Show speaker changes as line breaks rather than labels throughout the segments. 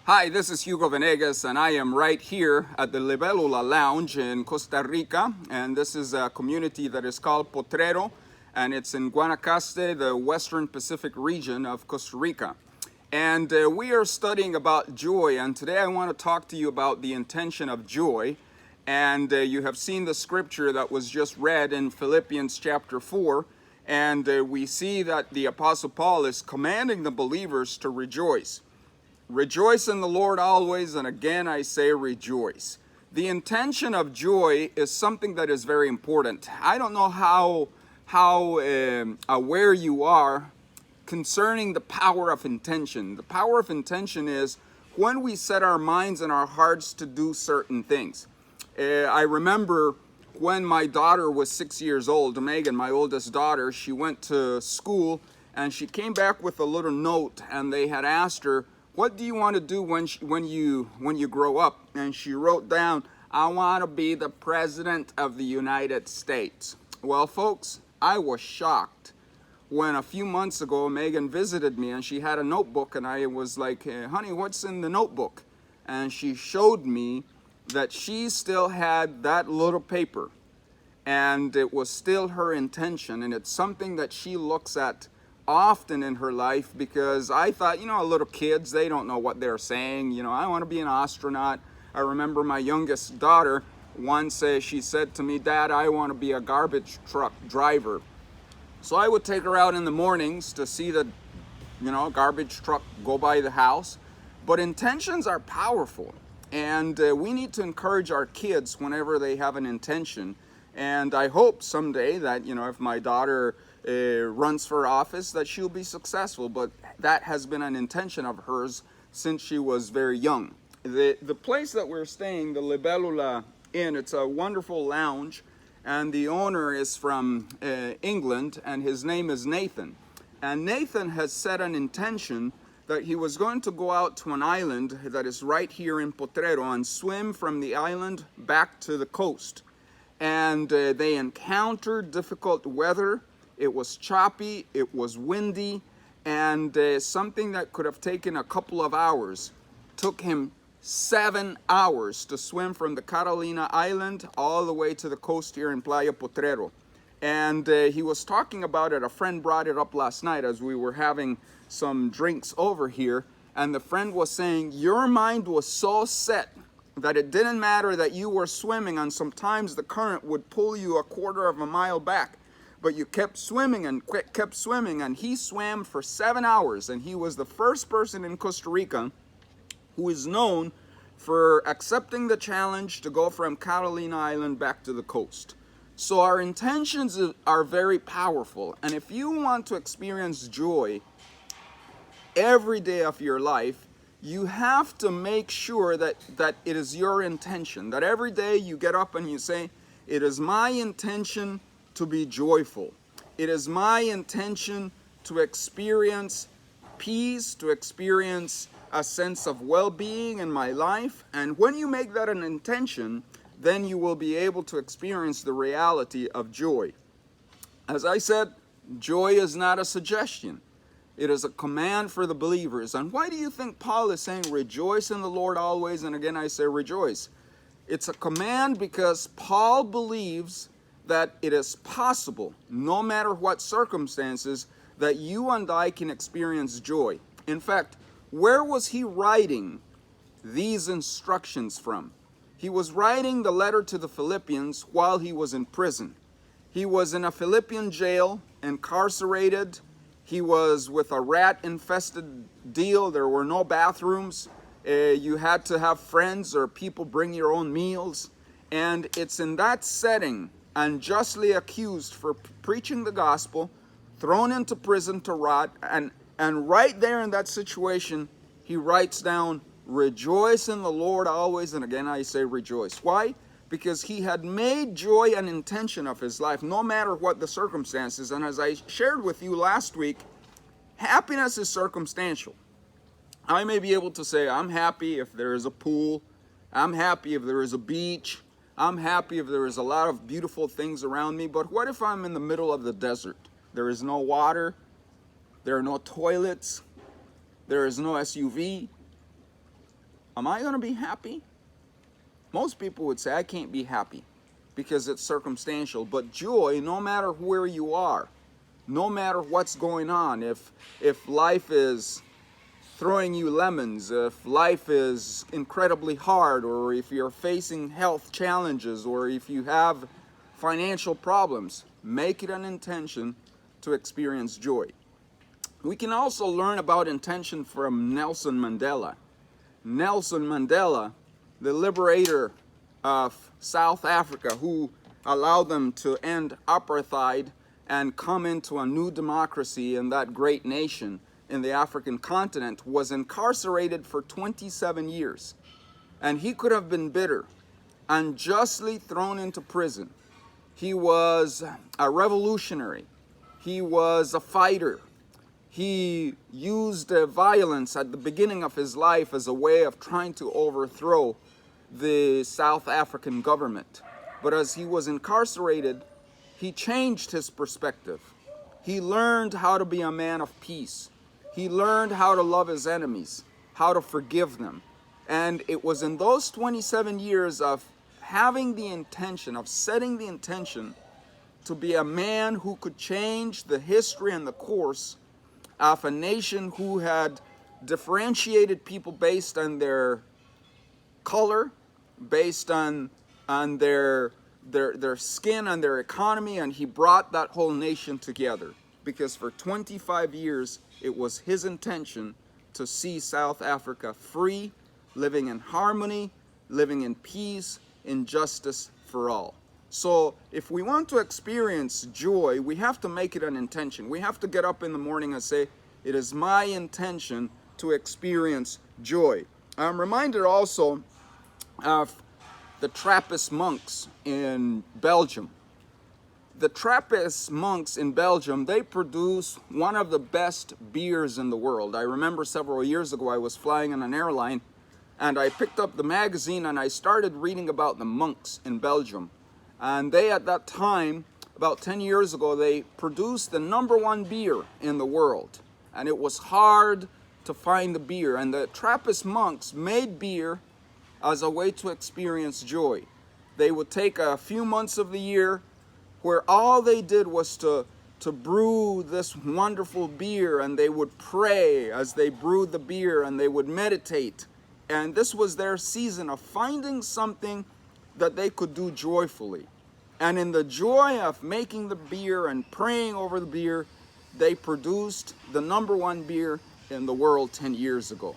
Hi, this is Hugo Venegas, and I am right here at the Libélula Lounge in Costa Rica. And this is a community that is called Potrero, and it's in Guanacaste, the Western Pacific region of Costa Rica. And we are studying about joy, and today I want to talk to you about the intention of joy. And you have seen the scripture that was just read in Philippians chapter 4, and we see that the Apostle Paul is commanding the believers to rejoice. Rejoice in the Lord always, and again I say rejoice. The intention of joy is something that is very important. I don't know how aware you are concerning the power of intention. The power of intention is when we set our minds and our hearts to do certain things. I remember when my daughter was 6 years old, Megan, my oldest daughter, she went to school and she came back with a little note, and they had asked her, what do you want to do when you grow up? And she wrote down, I want to be the President of the United States. Well, folks, I was shocked when a few months ago Megan visited me and she had a notebook, and I was like, honey, what's in the notebook? And she showed me that she still had that little paper, and it was still her intention, and it's something that she looks at often in her life, because I thought, little kids, they don't know what they're saying. I want to be an astronaut. I remember my youngest daughter once she said to me, Dad, I want to be a garbage truck driver. So I would take her out in the mornings to see the garbage truck go by the house. But intentions are powerful, and we need to encourage our kids whenever they have an intention. And I hope someday that if my daughter runs for office, that she'll be successful. But that has been an intention of hers since she was very young. The place that we're staying, the Libélula Inn, it's a wonderful lounge, and the owner is from England, and his name is Nathan. And Nathan has set an intention that he was going to go out to an island that is right here in Potrero and swim from the island back to the coast. And they encountered difficult weather. It was choppy, it was windy, and something that could have taken a couple of hours took him 7 hours to swim from the Catalina Island all the way to the coast here in Playa Potrero. And he was talking about it. A friend brought it up last night as we were having some drinks over here, and the friend was saying, your mind was so set that it didn't matter that you were swimming, and sometimes the current would pull you a quarter of a mile back. But you kept swimming and kept swimming, and he swam for 7 hours, and he was the first person in Costa Rica who is known for accepting the challenge to go from Catalina Island back to the coast. So our intentions are very powerful, and if you want to experience joy every day of your life, you have to make sure that it is your intention, that every day you get up and you say, it is my intention to be joyful. It is my intention to experience peace, to experience a sense of well-being in my life. And when you make that an intention, then you will be able to experience the reality of joy. As I said, joy is not a suggestion. It is a command for the believers. And why do you think Paul is saying, rejoice in the Lord always, and again I say rejoice? It's a command because Paul believes that it is possible, no matter what circumstances, that you and I can experience joy. In fact, where was he writing these instructions from? He was writing the letter to the Philippians while he was in prison. He was in a Philippian jail, incarcerated. He was with a rat-infested deal. There were no bathrooms. You had to have friends or people bring your own meals. And it's in that setting, unjustly accused for preaching the gospel, thrown into prison to rot, and right there in that situation, he writes down, rejoice in the Lord always, and again I say rejoice. Why? Because he had made joy an intention of his life, no matter what the circumstances. And as I shared with you last week, happiness is circumstantial. I may be able to say, I'm happy if there is a pool, I'm happy if there is a beach, I'm happy if there is a lot of beautiful things around me, but what if I'm in the middle of the desert? There is no water, there are no toilets, there is no SUV, Am I going to be happy? Most people would say, I can't be happy because it's circumstantial. But joy, no matter where you are, no matter what's going on, if life is throwing you lemons, if life is incredibly hard, or if you're facing health challenges, or if you have financial problems, make it an intention to experience joy. We can also learn about intention from Nelson Mandela. Nelson Mandela, the liberator of South Africa, who allowed them to end apartheid and come into a new democracy in that great nation in the African continent, was incarcerated for 27 years. And he could have been bitter, unjustly thrown into prison. He was a revolutionary. He was a fighter. He used violence at the beginning of his life as a way of trying to overthrow the South African government. But as he was incarcerated, he changed his perspective. He learned how to be a man of peace. He learned how to love his enemies, how to forgive them. And it was in those 27 years of having the intention, of setting the intention to be a man who could change the history and the course of a nation who had differentiated people based on their color, based on their skin and their economy, and he brought that whole nation together. Because for 25 years, it was his intention to see South Africa free, living in harmony, living in peace, in justice for all. So if we want to experience joy, we have to make it an intention. We have to get up in the morning and say, it is my intention to experience joy. I'm reminded also of the Trappist monks in Belgium. The Trappist monks in Belgium, they produce one of the best beers in the world. I remember several years ago I was flying on an airline and I picked up the magazine and I started reading about the monks in Belgium. And they, at that time, about 10 years ago, they produced the #1 beer in the world. And it was hard to find the beer. And the Trappist monks made beer as a way to experience joy. They would take a few months of the year where all they did was to brew this wonderful beer, and they would pray as they brewed the beer, and they would meditate. And this was their season of finding something that they could do joyfully. And in the joy of making the beer and praying over the beer, they produced the #1 beer in the world 10 years ago.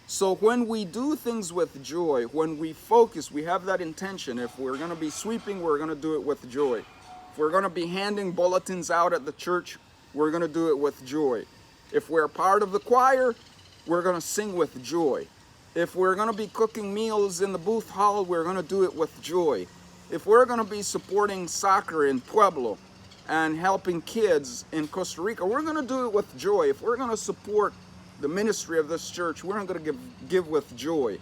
So when we do things with joy, when we focus, we have that intention. If we're going to be sweeping, we're going to do it with joy. If we're going to be handing bulletins out at the church, we're going to do it with joy. If we're part of the choir, we're going to sing with joy. If we're going to be cooking meals in the booth hall, we're going to do it with joy. If we're going to be supporting soccer in Pueblo and helping kids in Costa Rica, we're going to do it with joy. If we're going to support the ministry of this church, we're going to give with joy.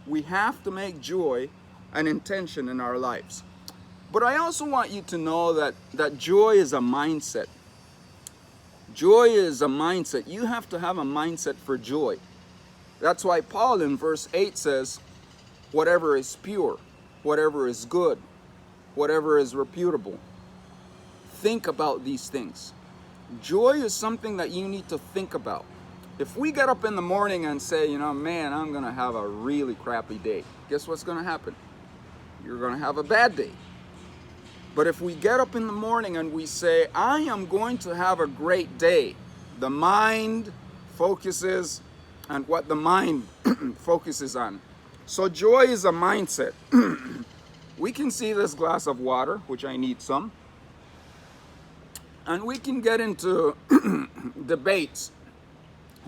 We have to make joy an intention in our lives. But I also want you to know that joy is a mindset. Joy is a mindset. You have to have a mindset for joy. That's why Paul in verse 8 says, whatever is pure, whatever is good, whatever is reputable, think about these things. Joy is something that you need to think about. If we get up in the morning and say, man, I'm going to have a really crappy day, guess what's going to happen? You're going to have a bad day. But if we get up in the morning and we say, I am going to have a great day, the mind focuses on what the mind focuses on. So joy is a mindset. We can see this glass of water, which I need some, and we can get into debates.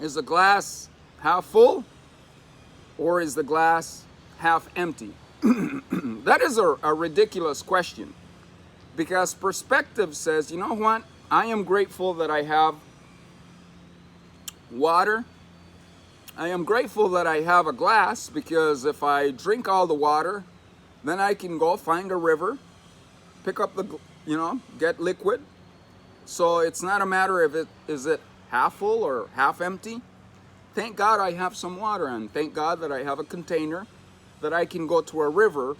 Is the glass half full or is the glass half empty? That is a ridiculous question, because perspective says, you know what? I am grateful that I have water. I am grateful that I have a glass, because if I drink all the water, then I can go find a river, pick up get liquid. So it's not a matter of is it half full or half empty. thank God I have some water, and thank God that I have a container that I can go to a river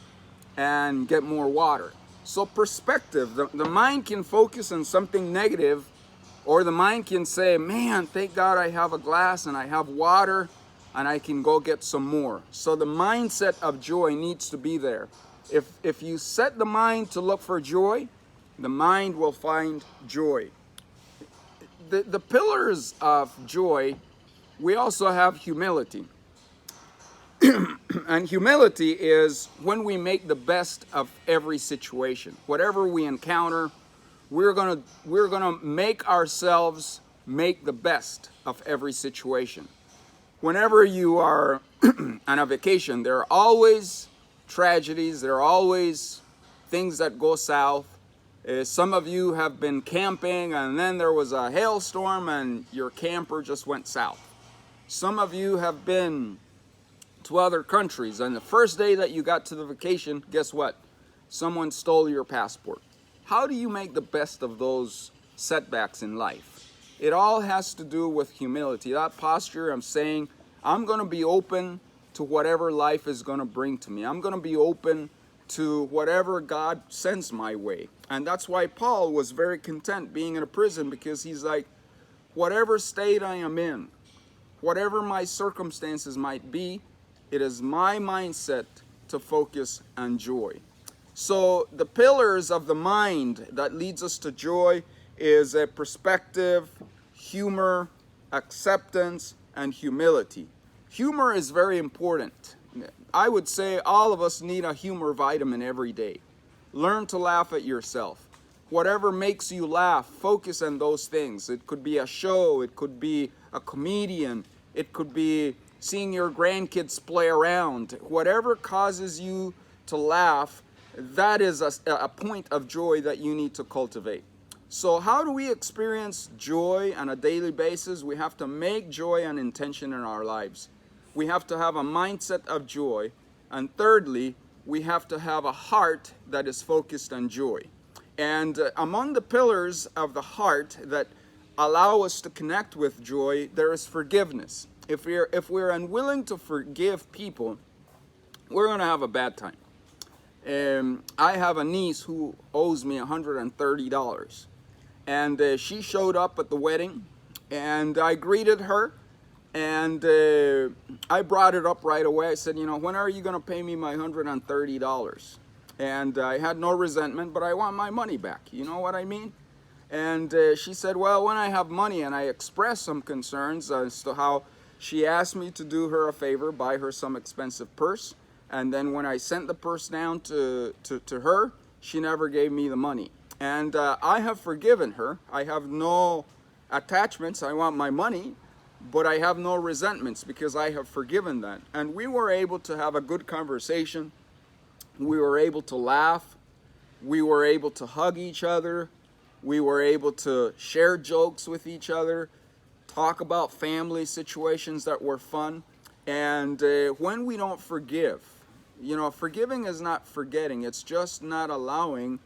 and get more water. So perspective, the mind can focus on something negative, or the mind can say, man, thank God I have a glass and I have water and I can go get some more. So the mindset of joy needs to be there. If you set the mind to look for joy, the mind will find joy. The pillars of joy, we also have humility. And humility is when we make the best of every situation. Whatever we encounter, we're gonna make ourselves make the best of every situation. Whenever you are on a vacation, there are always tragedies, there are always things that go south. Some of you have been camping and then there was a hailstorm and your camper just went south. Some of you have been to other countries, and the first day that you got to the vacation, guess what? Someone stole your passport. How do you make the best of those setbacks in life? It all has to do with humility. That posture, I'm saying, I'm going to be open to whatever life is going to bring to me. I'm going to be open to whatever God sends my way. And that's why Paul was very content being in a prison, because he's like, whatever state I am in, whatever my circumstances might be, it is my mindset to focus on joy. So the pillars of the mind that leads us to joy is a perspective, humor, acceptance, and humility. Humor is very important. I would say all of us need a humor vitamin every day. Learn to laugh at yourself. Whatever makes you laugh, focus on those things. It could be a show, it could be a comedian, it could be seeing your grandkids play around. Whatever causes you to laugh, that is a point of joy that you need to cultivate. So how do we experience joy on a daily basis? We have to make joy an intention in our lives. We have to have a mindset of joy. And thirdly, we have to have a heart that is focused on joy. And among the pillars of the heart that allow us to connect with joy, there is forgiveness. If we're unwilling to forgive people, we're going to have a bad time. I have a niece who owes me $130. And she showed up at the wedding, and I greeted her, and I brought it up right away. I said, you know, when are you going to pay me my $130? And I had no resentment, but I want my money back. You know what I mean? And she said, well, when I have money. And I expressed some concerns as to how she asked me to do her a favor, buy her some expensive purse. And then when I sent the purse down to her, she never gave me the money. And I have forgiven her. I have no attachments. I want my money, but I have no resentments because I have forgiven that. And we were able to have a good conversation. We were able to laugh. We were able to hug each other. We were able to share jokes with each other, talk about family situations that were fun. And when we don't forgive, you know, forgiving is not forgetting. It's just not allowing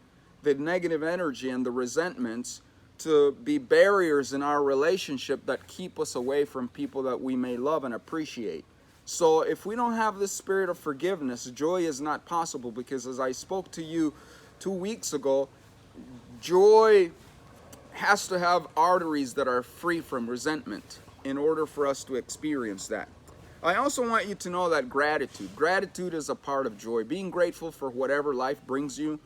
the negative energy and the resentments to be barriers in our relationship that keep us away from people that we may love and appreciate. So if we don't have this spirit of forgiveness, joy is not possible, because as I spoke to you 2 weeks ago, joy has to have arteries that are free from resentment in order for us to experience that. I also want you to know that gratitude is a part of joy. Being grateful for whatever life brings you.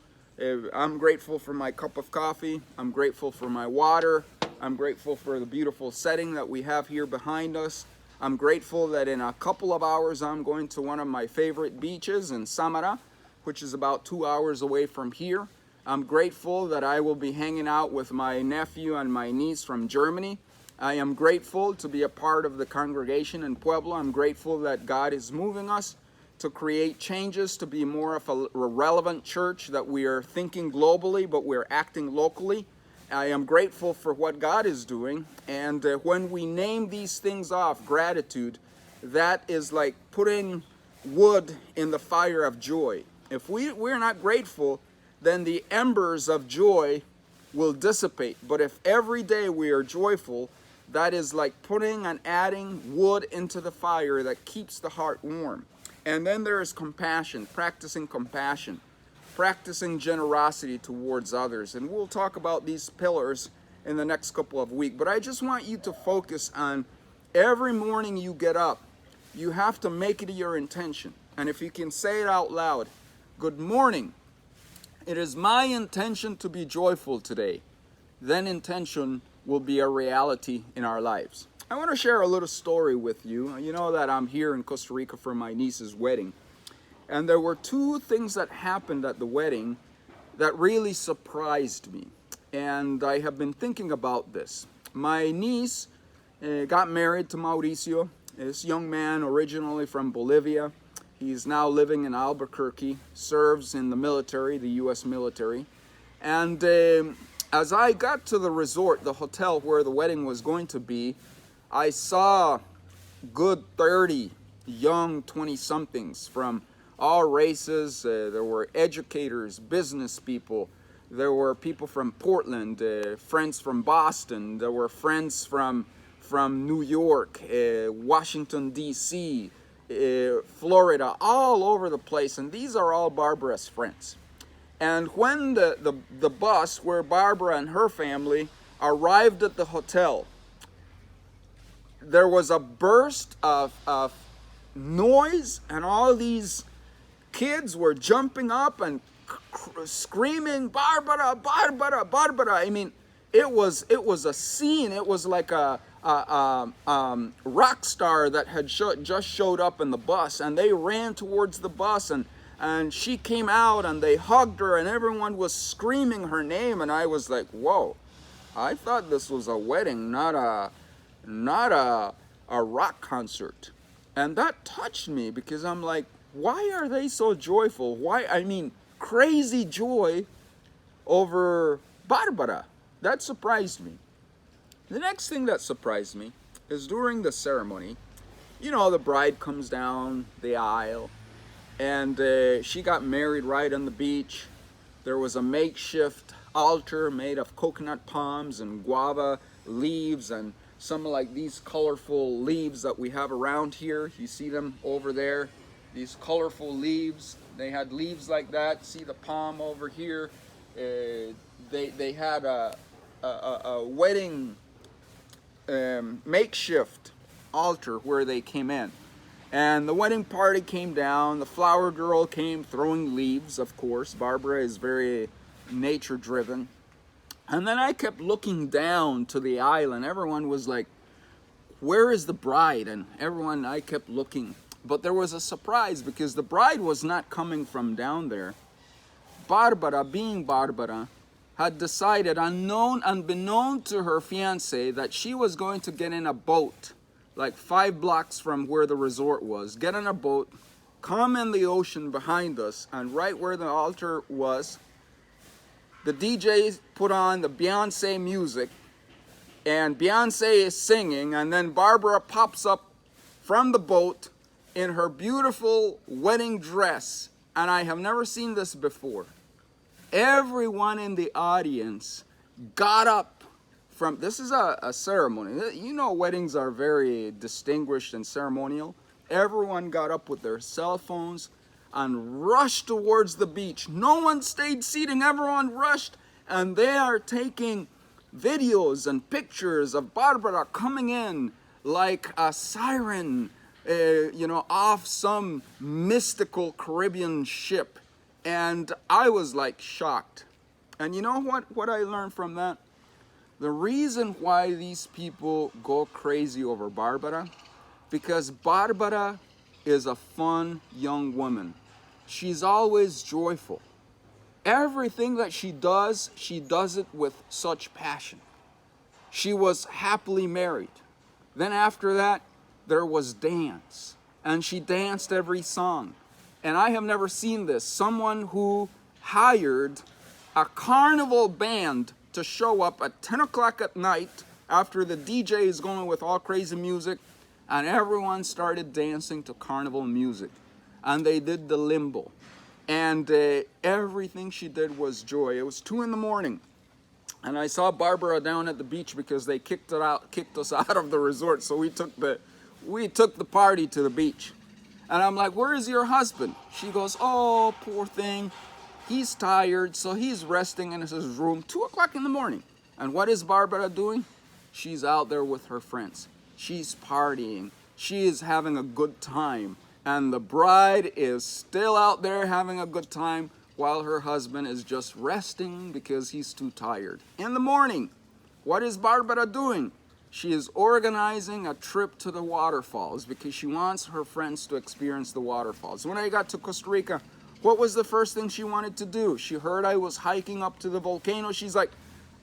I'm grateful for my cup of coffee. I'm grateful for my water. I'm grateful for the beautiful setting that we have here behind us. I'm grateful that in a couple of hours I'm going to one of my favorite beaches in Samara, which is about 2 hours away from here. I'm grateful that I will be hanging out with my nephew and my niece from Germany. I am grateful to be a part of the congregation in Pueblo. I'm grateful that God is moving us to create changes, to be more of a relevant church, that we are thinking globally, but we're acting locally. I am grateful for what God is doing. And when we name these things off, gratitude, that is like putting wood in the fire of joy. If we're not grateful, then the embers of joy will dissipate. But if every day we are joyful, that is like putting and adding wood into the fire that keeps the heart warm. And then there is compassion, practicing generosity towards others. And we'll talk about these pillars in the next couple of weeks. But I just want you to focus on every morning you get up, you have to make it your intention. And if you can say it out loud, good morning, it is my intention to be joyful today. Then intention will be a reality in our lives. I want to share a little story with you. You know that I'm here in Costa Rica for my niece's wedding. And there were two things that happened at the wedding that really surprised me. And I have been thinking about this. My niece got married to Mauricio, this young man originally from Bolivia. He's now living in Albuquerque, serves in the military, the U.S. military. And as I got to the resort, the hotel where the wedding was going to be, I saw good 30 young 20-somethings from all races. There were educators, business people. There were people from Portland, friends from Boston. There were friends from New York, Washington, D.C., Florida, all over the place. And these are all Barbara's friends. And when the bus where Barbara and her family arrived at the hotel, there was a burst of noise, and all these kids were jumping up and screaming, Barbara, Barbara, Barbara. I mean, it was a scene. It was like a rock star that had just showed up in the bus, and they ran towards the bus, and she came out, and they hugged her, and everyone was screaming her name, and I was like, whoa, I thought this was a wedding, not a rock concert. And that touched me, because I'm like, why are they so joyful? Why, I mean, crazy joy over Barbara. That surprised me. The next thing that surprised me is during the ceremony, you know, the bride comes down the aisle, and she got married right on the beach. There was a makeshift altar made of coconut palms and guava leaves and some like these colorful leaves that we have around here. You see them over there, these colorful leaves. They had leaves like that. See the palm over here. They had a wedding makeshift altar where they came in. And the wedding party came down. The flower girl came throwing leaves, of course. Barbara is very nature driven. And then I kept looking down to the aisle, and everyone was like, where is the bride? And I kept looking. But there was a surprise, because the bride was not coming from down there. Barbara, being Barbara, had decided, unbeknown to her fiancé, that she was going to get in a boat, like 5 blocks from where the resort was, get in a boat, come in the ocean behind us, and right where the altar was, the DJ put on the Beyonce music, and Beyonce is singing, and then Barbara pops up from the boat in her beautiful wedding dress, and I have never seen this before. Everyone in the audience got up from, this is a ceremony. You know, weddings are very distinguished and ceremonial. Everyone got up with their cell phones and rushed towards the beach. No one stayed seated, everyone rushed, and they are taking videos and pictures of Barbara coming in like a siren, off some mystical Caribbean ship. And I was like shocked. And you know what I learned from that? The reason why these people go crazy over Barbara, because Barbara is a fun young woman. She's always joyful. Everything that she does it with such passion. She was happily married. Then after that, there was dance. And she danced every song. And I have never seen this. Someone who hired a carnival band to show up at 10 o'clock at night after the DJ is going with all crazy music, and everyone started dancing to carnival music. And they did the limbo. And everything she did was joy. It was 2 in the morning. And I saw Barbara down at the beach because they kicked us out of the resort. So we took the party to the beach. And I'm like, where is your husband? She goes, oh, poor thing. He's tired, so he's resting in his room, 2 o'clock in the morning. And what is Barbara doing? She's out there with her friends. She's partying. She is having a good time. And the bride is still out there having a good time while her husband is just resting because he's too tired. In the morning, what is Barbara doing? She is organizing a trip to the waterfalls because she wants her friends to experience the waterfalls. When I got to Costa Rica, what was the first thing she wanted to do? She heard I was hiking up to the volcano. She's like,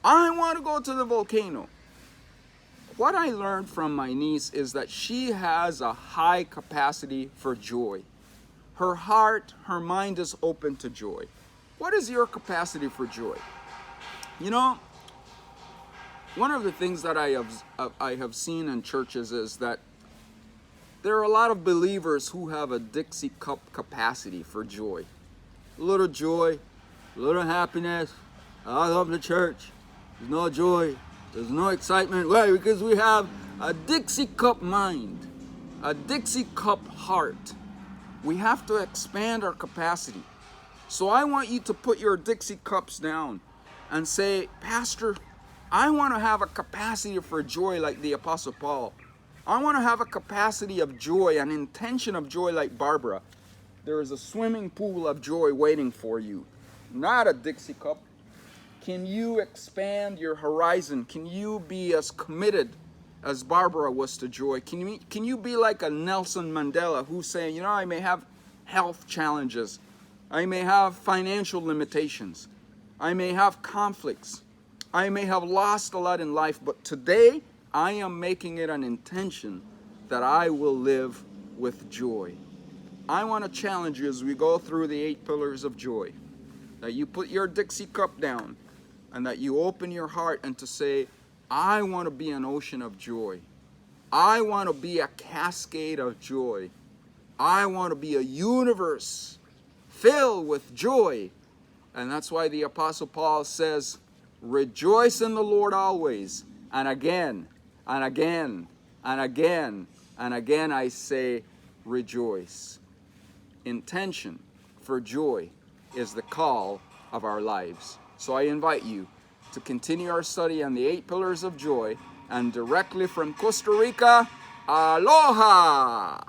I want to go to the volcano. What I learned from my niece is that she has a high capacity for joy. Her heart, her mind is open to joy. What is your capacity for joy? You know, one of the things that I have seen in churches is that there are a lot of believers who have a Dixie cup capacity for joy. A little joy, a little happiness. I love the church. There's no joy. There's no excitement. Why? Because we have a Dixie cup mind, a Dixie cup heart. We have to expand our capacity. So I want you to put your Dixie cups down and say, Pastor, I want to have a capacity for joy like the Apostle Paul. I want to have a capacity of joy, an intention of joy like Barbara. There is a swimming pool of joy waiting for you, not a Dixie cup. Can you expand your horizon? Can you be as committed as Barbara was to joy? Can you be like a Nelson Mandela who's saying, you know, I may have health challenges. I may have financial limitations. I may have conflicts. I may have lost a lot in life, but today I am making it an intention that I will live with joy. I want to challenge you as we go through the 8 pillars of joy, that you put your Dixie cup down and that you open your heart and to say, I want to be an ocean of joy. I want to be a cascade of joy. I want to be a universe filled with joy. And that's why the Apostle Paul says, rejoice in the Lord always. And again, and again, and again, and again I say, rejoice. Intention for joy is the call of our lives. So I invite you to continue our study on the 8 pillars of joy, and directly from Costa Rica, aloha!